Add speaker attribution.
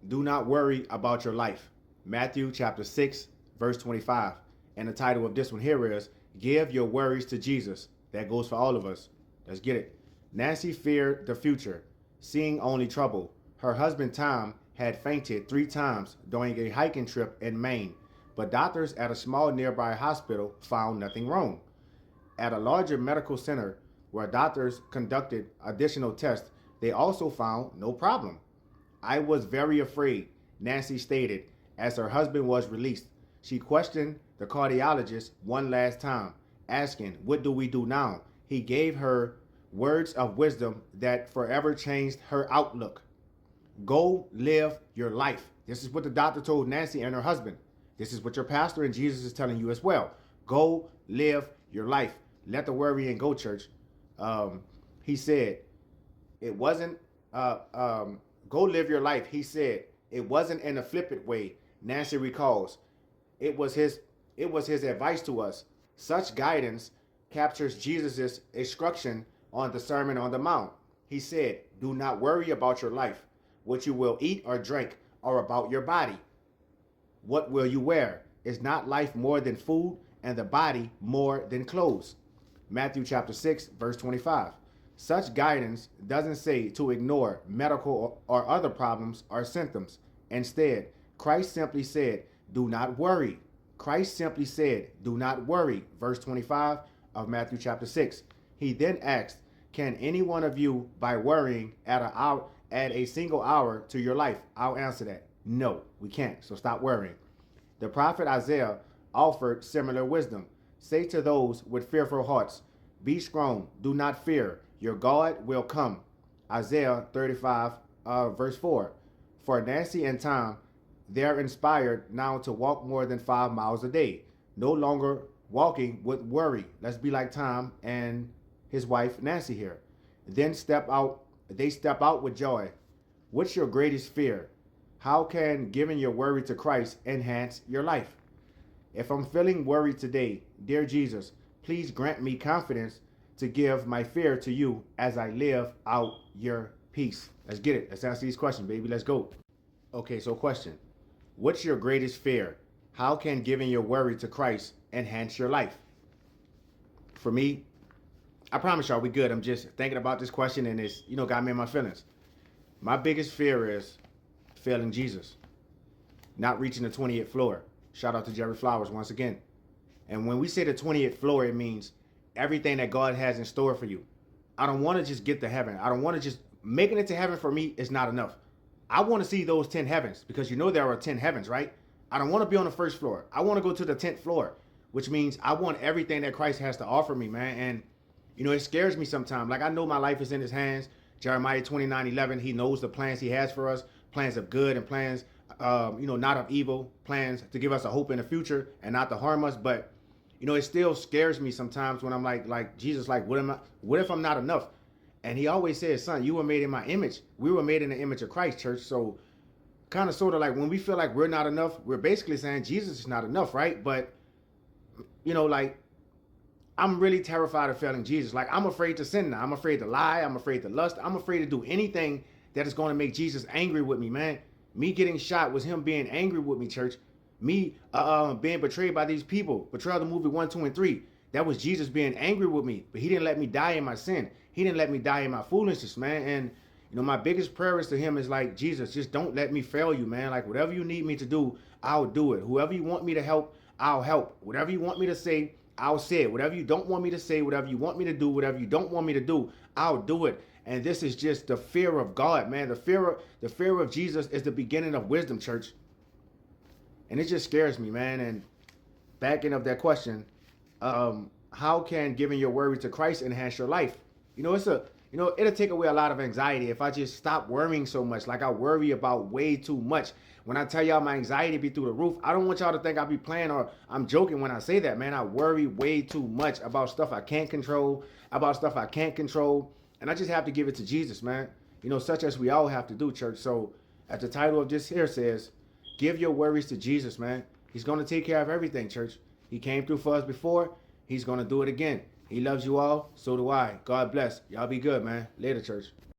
Speaker 1: Do not worry about your life. Matthew chapter 6, verse 25. And the title of this one here is Give Your Worries to Jesus. That goes for all of us. Let's get it. Nancy feared the future, seeing only trouble. Her husband Tom had fainted 3 times during a hiking trip in Maine, but doctors at a small nearby hospital found nothing wrong. At a larger medical center where doctors conducted additional tests, they also found no problem. I was very afraid, Nancy stated as her husband was released. She questioned the cardiologist one last time, asking, "What do we do now?" He gave her words of wisdom that forever changed her outlook. Go live your life. This is what the doctor told Nancy and her husband. This is what your pastor and Jesus is telling you as well. Go live your life. Let the worrying go, church. He said, it wasn't, go live your life. He said, it wasn't in a flippant way. Nancy recalls, it was his advice to us. Such guidance captures Jesus's instruction on the Sermon on the Mount. He said, do not worry about your life, what you will eat or drink, or about your body. What will you wear? Is not life more than food, and the body more than clothes? Matthew chapter 6, verse 25. Such guidance doesn't say to ignore medical or other problems or symptoms. Instead, Christ simply said, do not worry. Christ simply said, do not worry. Verse 25 of Matthew chapter 6. He then asked, can any one of you, by worrying, add a single hour to your life? I'll answer that. No, we can't. So stop worrying. The prophet Isaiah offered similar wisdom. Say to those with fearful hearts, be strong, do not fear. Your God will come. Isaiah 35, verse 4. For Nancy and Tom, they're inspired now to walk more than 5 miles a day. No longer walking with worry. Let's be like Tom and his wife Nancy here. Then they step out with joy. What's your greatest fear? How can giving your worry to Christ enhance your life? If I'm feeling worried today, dear Jesus, please grant me confidence to give my fear to you as I live out your peace. Let's get it. Let's answer these questions, baby. Let's go. Okay, so question. What's your greatest fear? How can giving your worry to Christ enhance your life? For me, I promise y'all we good. I'm just thinking about this question and it's, got me in my feelings. My biggest fear is failing Jesus. Not reaching the 20th floor. Shout out to Jerry Flowers once again. And when we say the 20th floor, it means everything that God has in store for you. I don't want to just get to heaven. I don't want to just making it to heaven for me is not enough. I want to see those 10 heavens because there are 10 heavens, right? I don't want to be on the first floor. I want to go to the 10th floor, which means I want everything that Christ has to offer me, man. And, it scares me sometimes. Like I know my life is in his hands. Jeremiah 29:11, he knows the plans he has for us, plans of good and plans, not of evil, plans to give us a hope in the future and not to harm us. But, it still scares me sometimes when I'm like Jesus, like, what if I'm not enough? And he always says, son, you were made in my image. We were made in the image of Christ, church. So kind of sort of like when we feel like we're not enough, we're basically saying Jesus is not enough, right? But, I'm really terrified of failing Jesus. Like I'm afraid to sin now. I'm afraid to lie. I'm afraid to lust. I'm afraid to do anything that is going to make Jesus angry with me, man. Me getting shot was him being angry with me, church. Me being betrayed by these people. Betrayal the movie 1, 2, and 3. That was Jesus being angry with me. But he didn't let me die in my sin. He didn't let me die in my foolishness, man. And, my biggest prayer is to him is like, Jesus, just don't let me fail you, man. Like whatever you need me to do, I'll do it. Whoever you want me to help, I'll help. Whatever you want me to say, I'll say it. Whatever you don't want me to say, whatever you want me to do, whatever you don't want me to do, I'll do it. And this is just the fear of God, man. The fear of Jesus is the beginning of wisdom, church. And it just scares me, man. And backing up that question, how can giving your worry to Christ enhance your life? It'll take away a lot of anxiety if I just stop worrying so much. Like I worry about way too much. When I tell y'all my anxiety be through the roof, I don't want y'all to think I be playing or I'm joking when I say that, man. I worry way too much about stuff I can't control, And I just have to give it to Jesus, man. Such as we all have to do, church. So as the title of this here says, give your worries to Jesus, man. He's going to take care of everything, church. He came through for us before. He's going to do it again. He loves you all. So do I. God bless. Y'all be good, man. Later, church.